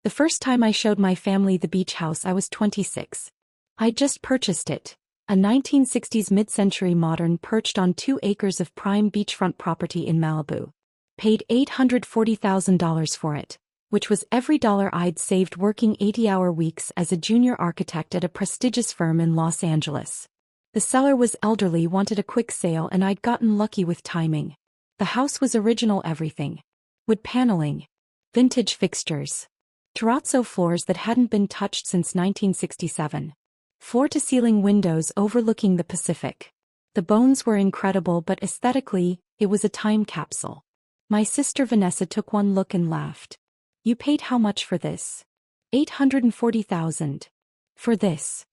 The first time I showed my family the beach house I was 26. I'd just purchased it, a 1960s mid-century modern perched on 2 acres of prime beachfront property in Malibu. Paid $840,000 for it, which was every dollar I'd saved working 80-hour weeks as a junior architect at a prestigious firm in Los Angeles. The seller was elderly, wanted a quick sale, and I'd gotten lucky with timing. The house was original everything. Wood paneling, vintage fixtures, terrazzo floors that hadn't been touched since 1967. Floor-to-ceiling windows overlooking the Pacific. The bones were incredible, but aesthetically, it was a time capsule. My sister Vanessa took one look and laughed. "You paid how much for this?" $840,000. For this.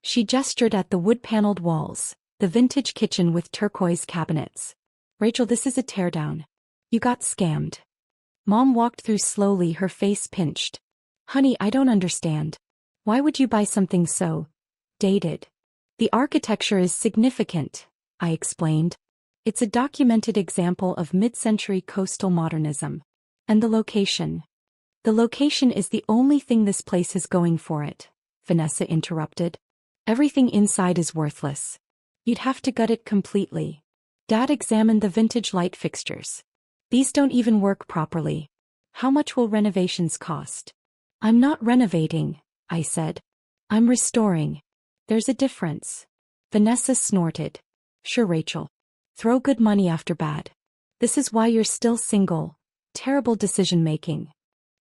She gestured at the wood-paneled walls, the vintage kitchen with turquoise cabinets. "Rachel, this is a teardown. You got scammed." Mom walked through slowly, her face pinched. "Honey, I don't understand. Why would you buy something so dated?" "The architecture is significant," I explained. "It's a documented example of mid-century coastal modernism. And the location. The location is the only thing this place has going for it," Vanessa interrupted. "Everything inside is worthless. You'd have to gut it completely." Dad examined the vintage light fixtures. "These don't even work properly. How much will renovations cost?" "I'm not renovating," I said. "I'm restoring. There's a difference." Vanessa snorted. "Sure, Rachel. Throw good money after bad. This is why you're still single. Terrible decision-making."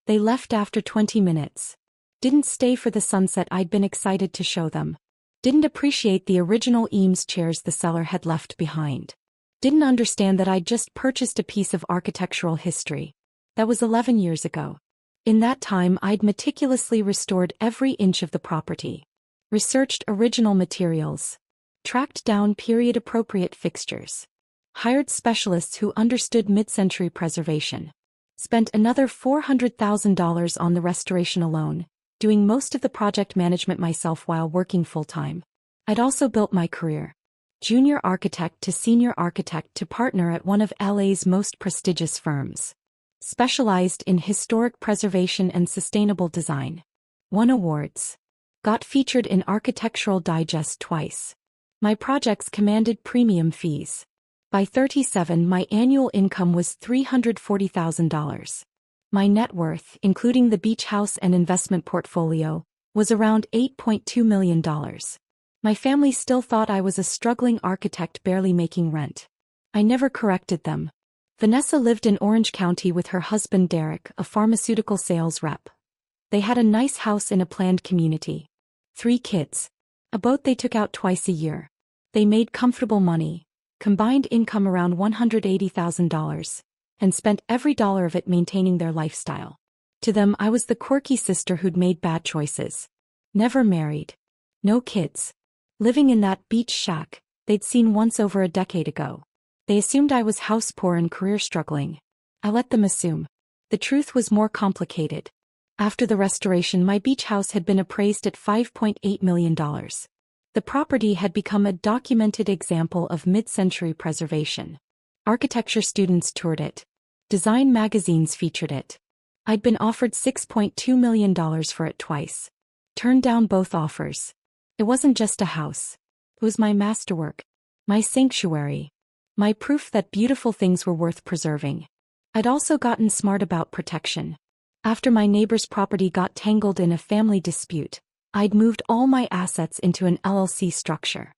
They left after 20 minutes. Didn't stay for the sunset I'd been excited to show them. Didn't appreciate the original Eames chairs the seller had left behind. Didn't understand that I'd just purchased a piece of architectural history. That was 11 years ago. In that time I'd meticulously restored every inch of the property. Researched original materials. Tracked down period-appropriate fixtures. Hired specialists who understood mid-century preservation. Spent another $400,000 on the restoration alone, doing most of the project management myself while working full-time. I'd also built my career. Junior architect to senior architect to partner at one of LA's most prestigious firms. Specialized in historic preservation and sustainable design. Won awards. Got featured in Architectural Digest twice. My projects commanded premium fees. By 37, my annual income was $340,000. My net worth, including the beach house and investment portfolio, was around $8.2 million. My family still thought I was a struggling architect barely making rent. I never corrected them. Vanessa lived in Orange County with her husband Derek, a pharmaceutical sales rep. They had a nice house in a planned community. 3 kids. A boat they took out twice a year. They made comfortable money, combined income around $180,000, and spent every dollar of it maintaining their lifestyle. To them, I was the quirky sister who'd made bad choices. Never married. No kids. Living in that beach shack they'd seen once over a decade ago. They assumed I was house poor and career struggling. I let them assume. The truth was more complicated. After the restoration, my beach house had been appraised at $5.8 million. The property had become a documented example of mid-century preservation. Architecture students toured it. Design magazines featured it. I'd been offered $6.2 million for it twice. Turned down both offers. It wasn't just a house. It was my masterwork. My sanctuary. My proof that beautiful things were worth preserving. I'd also gotten smart about protection. After my neighbor's property got tangled in a family dispute, I'd moved all my assets into an LLC structure.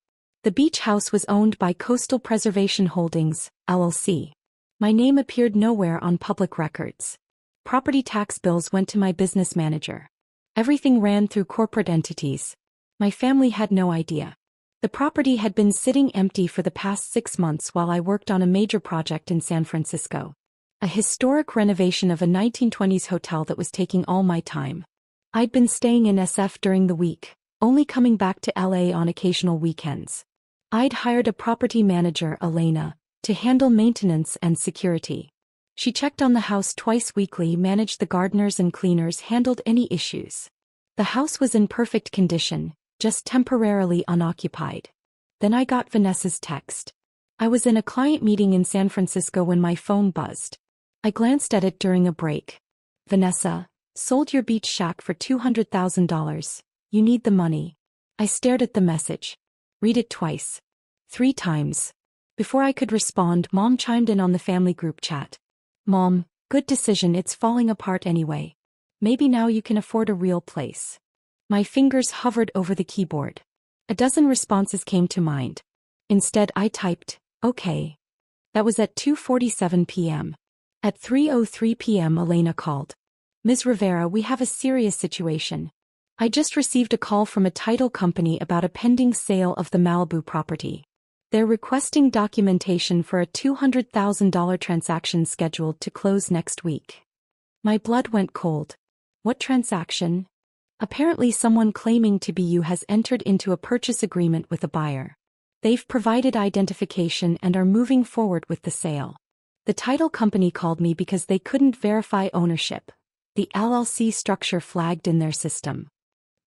The beach house was owned by Coastal Preservation Holdings, LLC. My name appeared nowhere on public records. Property tax bills went to my business manager. Everything ran through corporate entities. My family had no idea. The property had been sitting empty for the past 6 months while I worked on a major project in San Francisco. A historic renovation of a 1920s hotel that was taking all my time. I'd been staying in SF during the week, only coming back to LA on occasional weekends. I'd hired a property manager, Elena, to handle maintenance and security. She checked on the house twice weekly, managed the gardeners and cleaners, handled any issues. The house was in perfect condition, just temporarily unoccupied. Then I got Vanessa's text. I was in a client meeting in San Francisco when my phone buzzed. I glanced at it during a break. "Vanessa, Sold your beach shack for $200,000. You need the money. I stared at the message. Read it twice. 3 times. Before I could respond, Mom chimed in on the family group chat. Mom, good decision, it's falling apart anyway. Maybe now you can afford a real place. My fingers hovered over the keyboard. A dozen responses came to mind. Instead I typed, okay. That was at 2:47 p.m. At 3:03 p.m. Elena called. Ms. Rivera, we have a serious situation. I just received a call from a title company about a pending sale of the Malibu property. They're requesting documentation for a $200,000 transaction scheduled to close next week. My blood went cold. What transaction? Apparently someone claiming to be you has entered into a purchase agreement with a buyer. They've provided identification and are moving forward with the sale. The title company called me because they couldn't verify ownership. The LLC structure flagged in their system.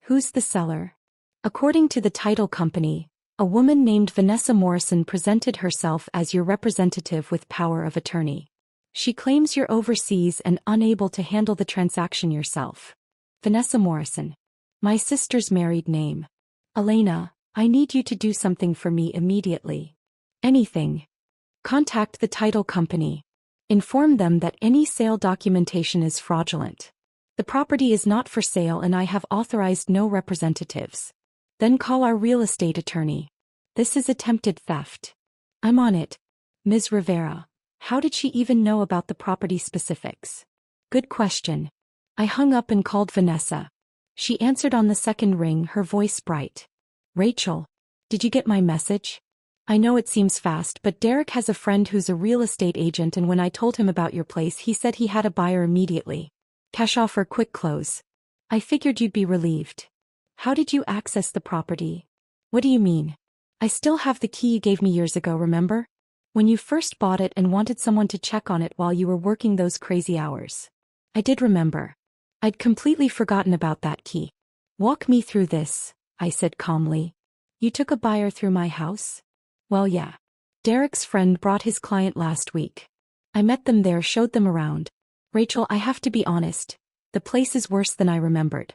Who's the seller? According to the title company, a woman named Vanessa Morrison presented herself as your representative with power of attorney. She claims you're overseas and unable to handle the transaction yourself. Vanessa Morrison. My sister's married name. Elena, I need you to do something for me immediately. Anything. Contact the title company. Inform them that any sale documentation is fraudulent. The property is not for sale and I have authorized no representatives. Then call our real estate attorney. This is attempted theft. I'm on it. Ms. Rivera, how did she even know about the property specifics? Good question. I hung up and called Vanessa. She answered on the second ring, her voice bright. Rachel, did you get my message? I know it seems fast, but Derek has a friend who's a real estate agent, and when I told him about your place, he said he had a buyer immediately. Cash offer, quick close. I figured you'd be relieved. How did you access the property? What do you mean? I still have the key you gave me years ago, remember? When you first bought it and wanted someone to check on it while you were working those crazy hours. I did remember. I'd completely forgotten about that key. Walk me through this, I said calmly. You took a buyer through my house? Well, yeah. Derek's friend brought his client last week. I met them there, showed them around. Rachel, I have to be honest. The place is worse than I remembered.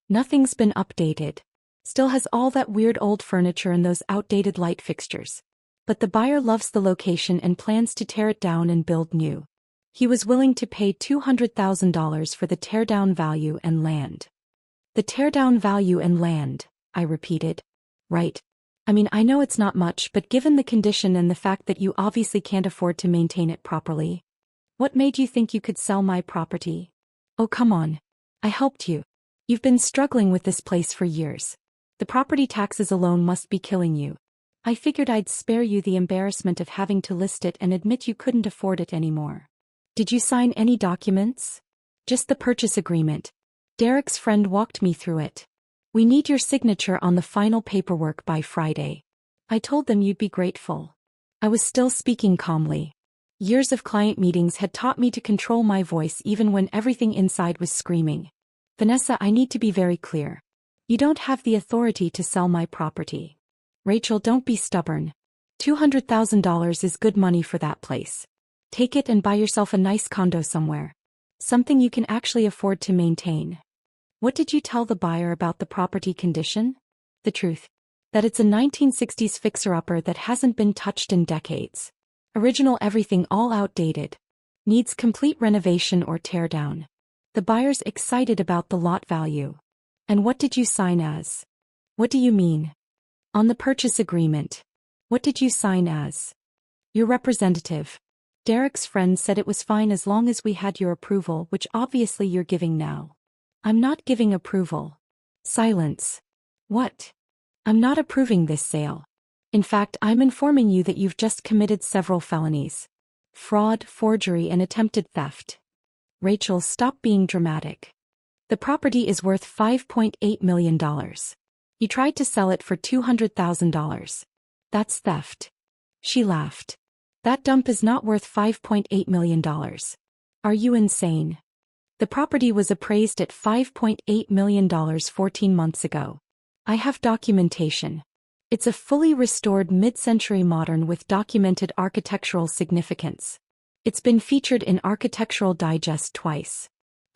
Nothing's been updated. Still has all that weird old furniture and those outdated light fixtures. But the buyer loves the location and plans to tear it down and build new. He was willing to pay $200,000 for the teardown value and land. The teardown value and land, I repeated. Right. I mean, I know it's not much, but given the condition and the fact that you obviously can't afford to maintain it properly. What made you think you could sell my property? Oh, come on. I helped you. You've been struggling with this place for years. The property taxes alone must be killing you. I figured I'd spare you the embarrassment of having to list it and admit you couldn't afford it anymore. Did you sign any documents? Just the purchase agreement. Derek's friend walked me through it. We need your signature on the final paperwork by Friday. I told them you'd be grateful. I was still speaking calmly. Years of client meetings had taught me to control my voice even when everything inside was screaming. Vanessa, I need to be very clear. You don't have the authority to sell my property. Rachel, don't be stubborn. $200,000 is good money for that place. Take it and buy yourself a nice condo somewhere. Something you can actually afford to maintain. What did you tell the buyer about the property condition? The truth. That it's a 1960s fixer-upper that hasn't been touched in decades. Original everything, all outdated. Needs complete renovation or tear down. The buyer's excited about the lot value. And what did you sign as? What do you mean? On the purchase agreement. What did you sign as? Your representative. Derek's friend said it was fine as long as we had your approval, which obviously you're giving now. I'm not giving approval. Silence. What? I'm not approving this sale. In fact, I'm informing you that you've just committed several felonies. Fraud, forgery, and attempted theft. Rachel, stop being dramatic. The property is worth $5.8 million. You tried to sell it for $200,000. That's theft. She laughed. That dump is not worth $5.8 million. Are you insane? The property was appraised at $5.8 million 14 months ago. I have documentation. It's a fully restored mid-century modern with documented architectural significance. It's been featured in Architectural Digest twice.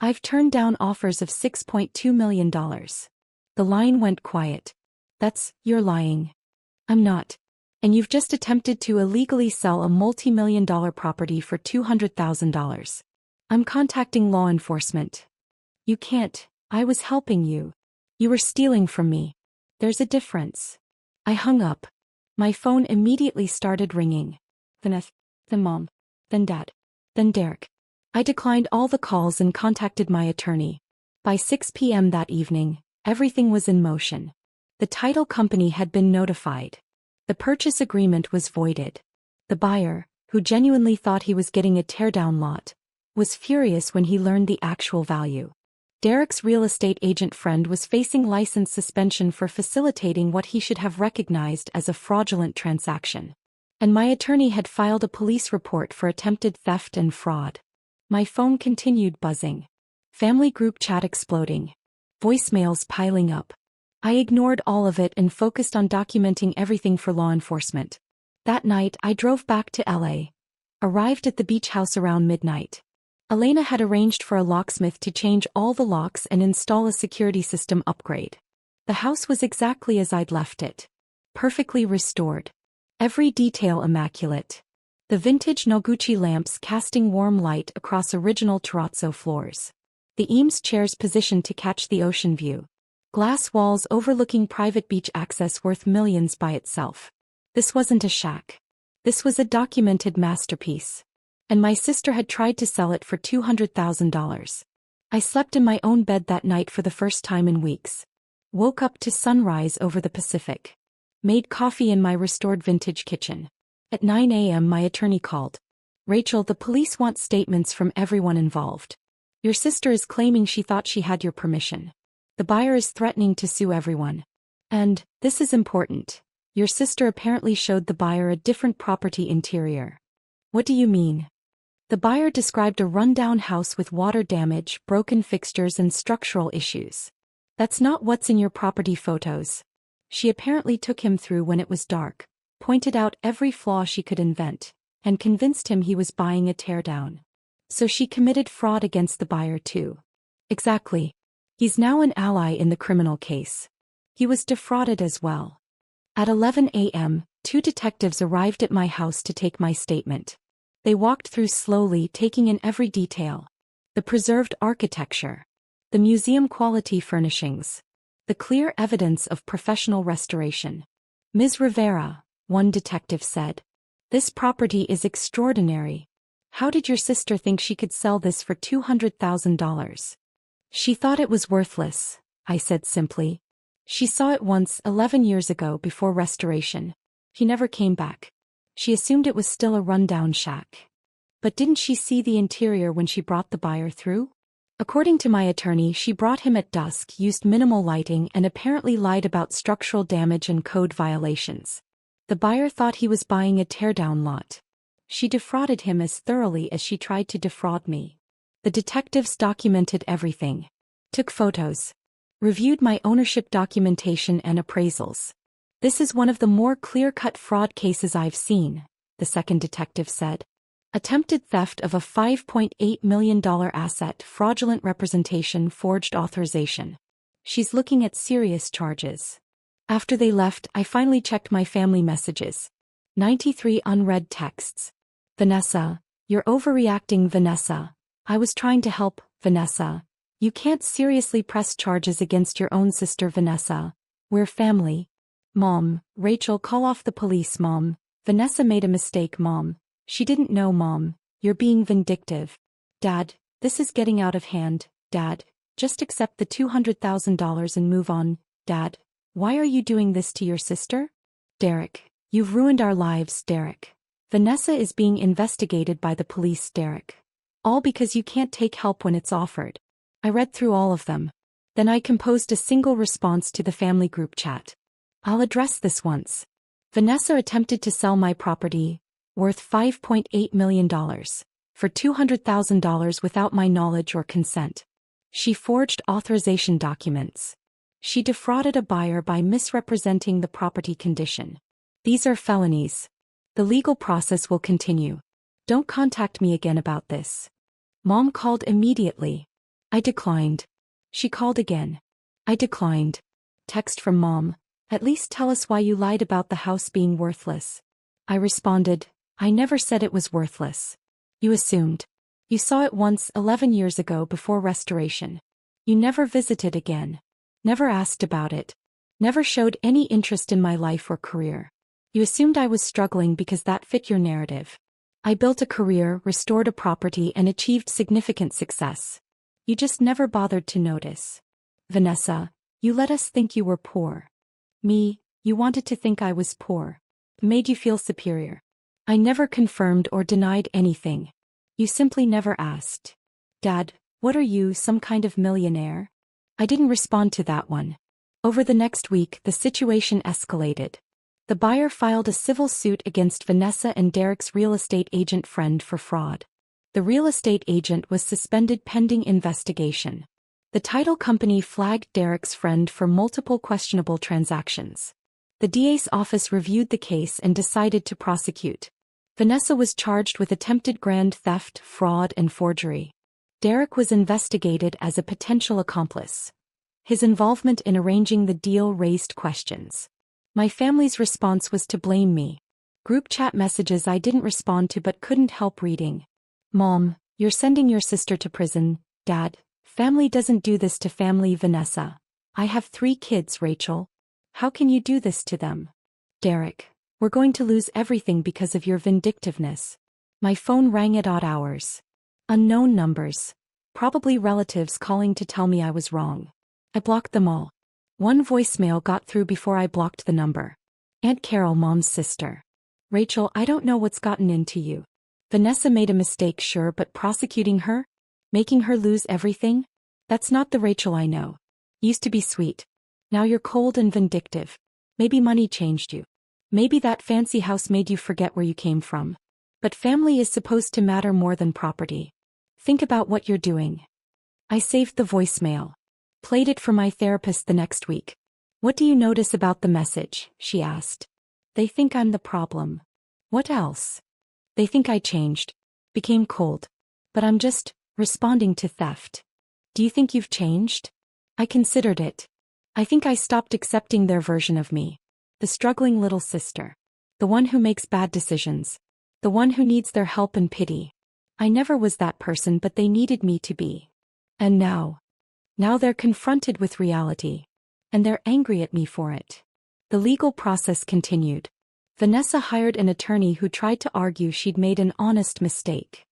I've turned down offers of $6.2 million. The line went quiet. You're lying. I'm not. And you've just attempted to illegally sell a multi-million-dollar property for $200,000. I'm contacting law enforcement. You can't. I was helping you. You were stealing from me. There's a difference. I hung up. My phone immediately started ringing. Then Mom. Then Dad. Then Derek. I declined all the calls and contacted my attorney. By 6 p.m. that evening, everything was in motion. The title company had been notified. The purchase agreement was voided. The buyer, who genuinely thought he was getting a teardown lot, was furious when he learned the actual value. Derek's real estate agent friend was facing license suspension for facilitating what he should have recognized as a fraudulent transaction. And my attorney had filed a police report for attempted theft and fraud. My phone continued buzzing. Family group chat exploding. Voicemails piling up. I ignored all of it and focused on documenting everything for law enforcement. That night I drove back to LA. Arrived at the beach house around midnight. Elena had arranged for a locksmith to change all the locks and install a security system upgrade. The house was exactly as I'd left it. Perfectly restored. Every detail immaculate. The vintage Noguchi lamps casting warm light across original terrazzo floors. The Eames chairs positioned to catch the ocean view. Glass walls overlooking private beach access worth millions by itself. This wasn't a shack. This was a documented masterpiece. And my sister had tried to sell it for $200,000. I slept in my own bed that night for the first time in weeks. Woke up to sunrise over the Pacific. Made coffee in my restored vintage kitchen. At 9 a.m. my attorney called. Rachel, the police want statements from everyone involved. Your sister is claiming she thought she had your permission. The buyer is threatening to sue everyone. And, this is important, your sister apparently showed the buyer a different property interior. What do you mean? The buyer described a rundown house with water damage, broken fixtures and structural issues. That's not what's in your property photos. She apparently took him through when it was dark, pointed out every flaw she could invent, and convinced him he was buying a teardown. So she committed fraud against the buyer too. Exactly. He's now an ally in the criminal case. He was defrauded as well. At 11 a.m., 2 detectives arrived at my house to take my statement. They walked through slowly, taking in every detail. The preserved architecture. The museum-quality furnishings. The clear evidence of professional restoration. Ms. Rivera, one detective said. This property is extraordinary. How did your sister think she could sell this for $200,000? She thought it was worthless, I said simply. She saw it once 11 years ago before restoration. He never came back. She assumed it was still a rundown shack. But didn't she see the interior when she brought the buyer through? According to my attorney, she brought him at dusk, used minimal lighting and apparently lied about structural damage and code violations. The buyer thought he was buying a teardown lot. She defrauded him as thoroughly as she tried to defraud me. The detectives documented everything. Took photos. Reviewed my ownership documentation and appraisals. This is one of the more clear-cut fraud cases I've seen, the second detective said. Attempted theft of a $5.8 million asset, fraudulent representation, forged authorization. She's looking at serious charges. After they left, I finally checked my family messages. 93 unread texts. Vanessa, you're overreacting, Vanessa. I was trying to help, Vanessa. You can't seriously press charges against your own sister, Vanessa. We're family. Mom, Rachel, call off the police, Mom. Vanessa made a mistake, Mom. She didn't know, Mom. You're being vindictive. Dad, this is getting out of hand. Dad, just accept the $200,000 and move on. Dad, why are you doing this to your sister? Derek, you've ruined our lives, Derek. Vanessa is being investigated by the police, Derek. All because you can't take help when it's offered. I read through all of them. Then I composed a single response to the family group chat. I'll address this once. Vanessa attempted to sell my property, worth $5.8 million, for $200,000 without my knowledge or consent. She forged authorization documents. She defrauded a buyer by misrepresenting the property condition. These are felonies. The legal process will continue. Don't contact me again about this. Mom called immediately. I declined. She called again. I declined. Text from Mom. At least tell us why you lied about the house being worthless. I responded, I never said it was worthless. You assumed. You saw it once 11 years ago before restoration. You never visited again. Never asked about it. Never showed any interest in my life or career. You assumed I was struggling because that fit your narrative. I built a career, restored a property, and achieved significant success. You just never bothered to notice. Vanessa, you let us think you were poor. Me, you wanted to think I was poor. Made you feel superior. I never confirmed or denied anything. You simply never asked. Dad, what are you, some kind of millionaire? I didn't respond to that one. Over the next week, the situation escalated. The buyer filed a civil suit against Vanessa and Derek's real estate agent friend for fraud. The real estate agent was suspended pending investigation. The title company flagged Derek's friend for multiple questionable transactions. The DA's office reviewed the case and decided to prosecute. Vanessa was charged with attempted grand theft, fraud, and forgery. Derek was investigated as a potential accomplice. His involvement in arranging the deal raised questions. My family's response was to blame me. Group chat messages I didn't respond to but couldn't help reading. Mom, you're sending your sister to prison. Dad, family doesn't do this to family. Vanessa, I have 3 kids, Rachel. How can you do this to them? Derek, we're going to lose everything because of your vindictiveness. My phone rang at odd hours. Unknown numbers. Probably relatives calling to tell me I was wrong. I blocked them all. One voicemail got through before I blocked the number. Aunt Carol, Mom's sister. Rachel, I don't know what's gotten into you. Vanessa made a mistake, sure, but prosecuting her? Making her lose everything? That's not the Rachel I know. Used to be sweet. Now you're cold and vindictive. Maybe money changed you. Maybe that fancy house made you forget where you came from. But family is supposed to matter more than property. Think about what you're doing. I saved the voicemail. Played it for my therapist the next week. What do you notice about the message? She asked. They think I'm the problem. What else? They think I changed. Became cold. But I'm just responding to theft. Do you think you've changed? I considered it. I think I stopped accepting their version of me. The struggling little sister. The one who makes bad decisions. The one who needs their help and pity. I never was that person, but they needed me to be. And now they're confronted with reality. And they're angry at me for it. The legal process continued. Vanessa hired an attorney who tried to argue she'd made an honest mistake.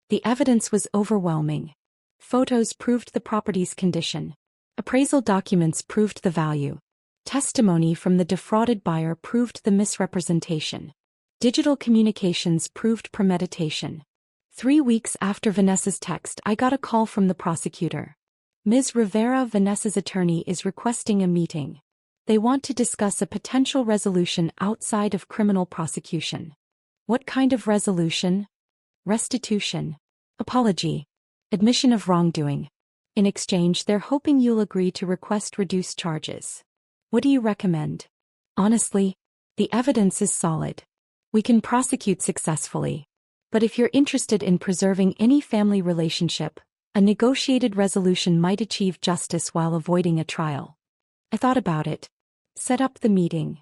The evidence was overwhelming. Photos proved the property's condition. Appraisal documents proved the value. Testimony from the defrauded buyer proved the misrepresentation. Digital communications proved premeditation. 3 weeks after Vanessa's text, I got a call from the prosecutor. Ms. Rivera, Vanessa's attorney, is requesting a meeting. They want to discuss a potential resolution outside of criminal prosecution. What kind of resolution? Restitution. Apology. Admission of wrongdoing. In exchange, they're hoping you'll agree to request reduced charges. What do you recommend? Honestly, the evidence is solid. We can prosecute successfully. But if you're interested in preserving any family relationship, a negotiated resolution might achieve justice while avoiding a trial. I thought about it. Set up the meeting.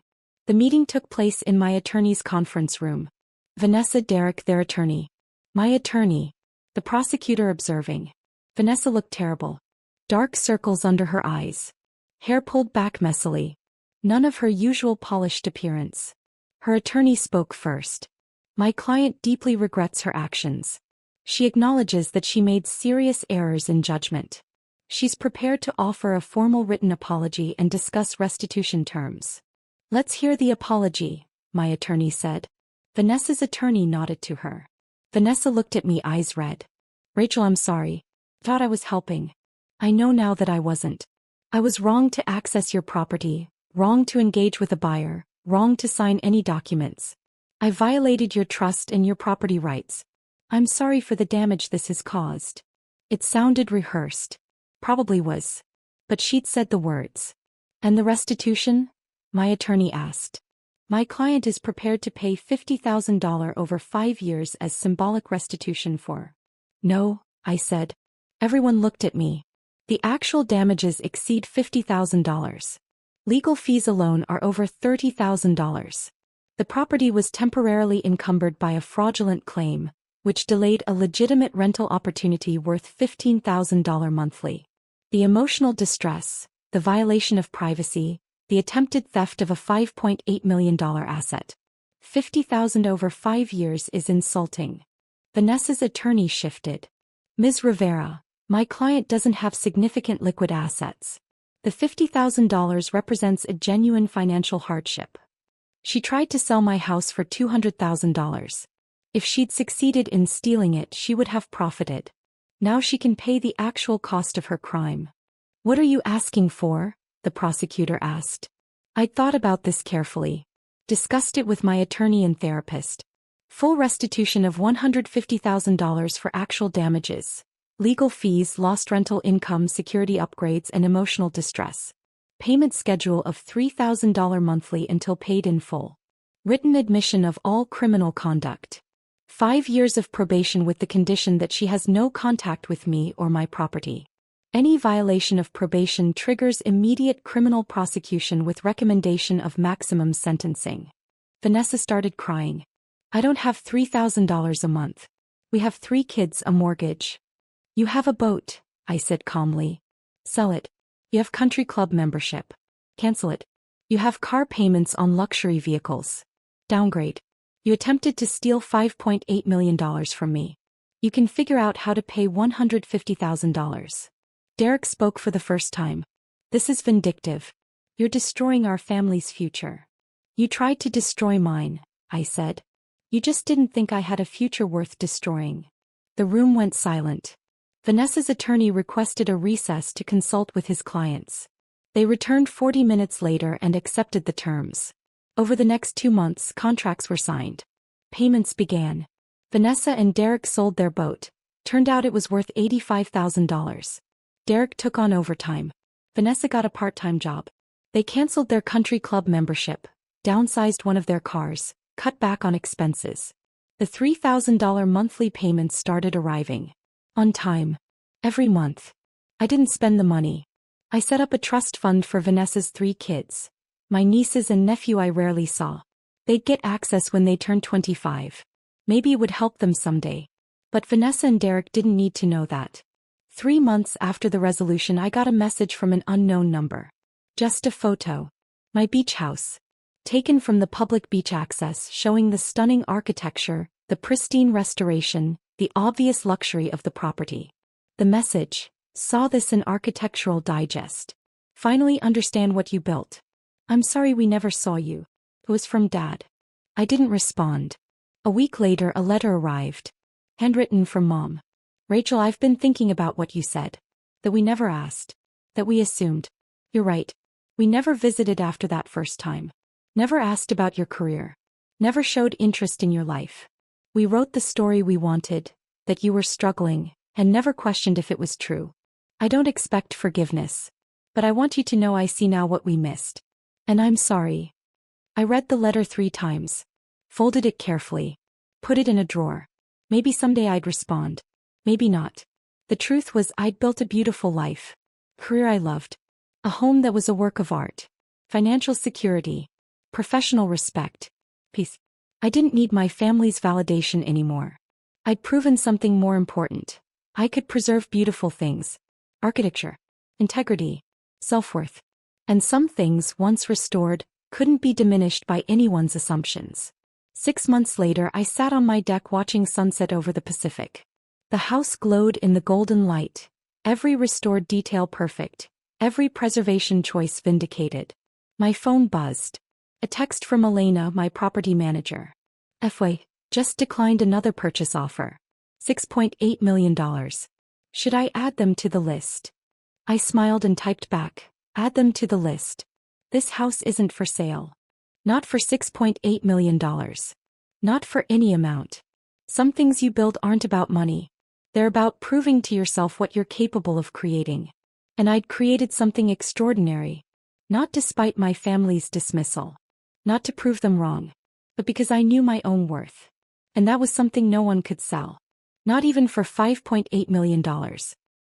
The meeting took place in my attorney's conference room. Vanessa, Derek, their attorney. My attorney. The prosecutor observing. Vanessa looked terrible. Dark circles under her eyes. Hair pulled back messily. None of her usual polished appearance. Her attorney spoke first. My client deeply regrets her actions. She acknowledges that she made serious errors in judgment. She's prepared to offer a formal written apology and discuss restitution terms. Let's hear the apology, my attorney said. Vanessa's attorney nodded to her. Vanessa looked at me, eyes red. Rachel, I'm sorry. Thought I was helping. I know now that I wasn't. I was wrong to access your property, wrong to engage with a buyer, wrong to sign any documents. I violated your trust and your property rights. I'm sorry for the damage this has caused. It sounded rehearsed. Probably was. But she'd said the words. And the restitution? My attorney asked. My client is prepared to pay $50,000 over 5 years as symbolic restitution for. No, I said. Everyone looked at me. The actual damages exceed $50,000. Legal fees alone are over $30,000. The property was temporarily encumbered by a fraudulent claim, which delayed a legitimate rental opportunity worth $15,000 monthly. The emotional distress, the violation of privacy, the attempted theft of a $5.8 million asset. $50,000 over 5 years is insulting. Vanessa's attorney shifted. Ms. Rivera, my client doesn't have significant liquid assets. The $50,000 represents a genuine financial hardship. She tried to sell my house for $200,000. If she'd succeeded in stealing it, she would have profited. Now she can pay the actual cost of her crime. What are you asking for? The prosecutor asked. I'd thought about this carefully. Discussed it with my attorney and therapist. Full restitution of $150,000 for actual damages. Legal fees, lost rental income, security upgrades, and emotional distress. Payment schedule of $3,000 monthly until paid in full. Written admission of all criminal conduct. 5 years of probation with the condition that she has no contact with me or my property. Any violation of probation triggers immediate criminal prosecution with recommendation of maximum sentencing. Vanessa started crying. I don't have $3,000 a month. We have 3 kids, a mortgage. You have a boat, I said calmly. Sell it. You have country club membership. Cancel it. You have car payments on luxury vehicles. Downgrade. You attempted to steal $5.8 million from me. You can figure out how to pay $150,000. Derek spoke for the first time. This is vindictive. You're destroying our family's future. You tried to destroy mine, I said. You just didn't think I had a future worth destroying. The room went silent. Vanessa's attorney requested a recess to consult with his clients. They returned 40 minutes later and accepted the terms. Over the next 2 months, contracts were signed. Payments began. Vanessa and Derek sold their boat. Turned out it was worth $85,000. Derek took on overtime. Vanessa got a part-time job. They canceled their country club membership, downsized one of their cars, cut back on expenses. The $3,000 monthly payments started arriving. On time. Every month. I didn't spend the money. I set up a trust fund for Vanessa's 3 kids. My nieces and nephew I rarely saw. They'd get access when they turned 25. Maybe it would help them someday. But Vanessa and Derek didn't need to know that. 3 months after the resolution, I got a message from an unknown number. Just a photo. My beach house. Taken from the public beach access, showing the stunning architecture, the pristine restoration, the obvious luxury of the property. The message: saw this in Architectural Digest. Finally understand what you built. I'm sorry we never saw you. It was from Dad. I didn't respond. A week later, a letter arrived. Handwritten from Mom. Rachel, I've been thinking about what you said. That we never asked. That we assumed. You're right. We never visited after that first time. Never asked about your career. Never showed interest in your life. We wrote the story we wanted, that you were struggling, and never questioned if it was true. I don't expect forgiveness. But I want you to know I see now what we missed. And I'm sorry. I read the letter 3 times. Folded it carefully. Put it in a drawer. Maybe someday I'd respond. Maybe not. The truth was I'd built a beautiful life. Career I loved. A home that was a work of art. Financial security. Professional respect. Peace. I didn't need my family's validation anymore. I'd proven something more important. I could preserve beautiful things. Architecture. Integrity. Self-worth. And some things, once restored, couldn't be diminished by anyone's assumptions. 6 months later, I sat on my deck watching sunset over the Pacific. The house glowed in the golden light. Every restored detail perfect. Every preservation choice vindicated. My phone buzzed. A text from Elena, my property manager. FY, just declined another purchase offer. $6.8 million. Should I add them to the list? I smiled and typed back, add them to the list. This house isn't for sale. Not for $6.8 million. Not for any amount. Some things you build aren't about money. They're about proving to yourself what you're capable of creating. And I'd created something extraordinary. Not despite my family's dismissal. Not to prove them wrong. But because I knew my own worth. And that was something no one could sell. Not even for $5.8 million.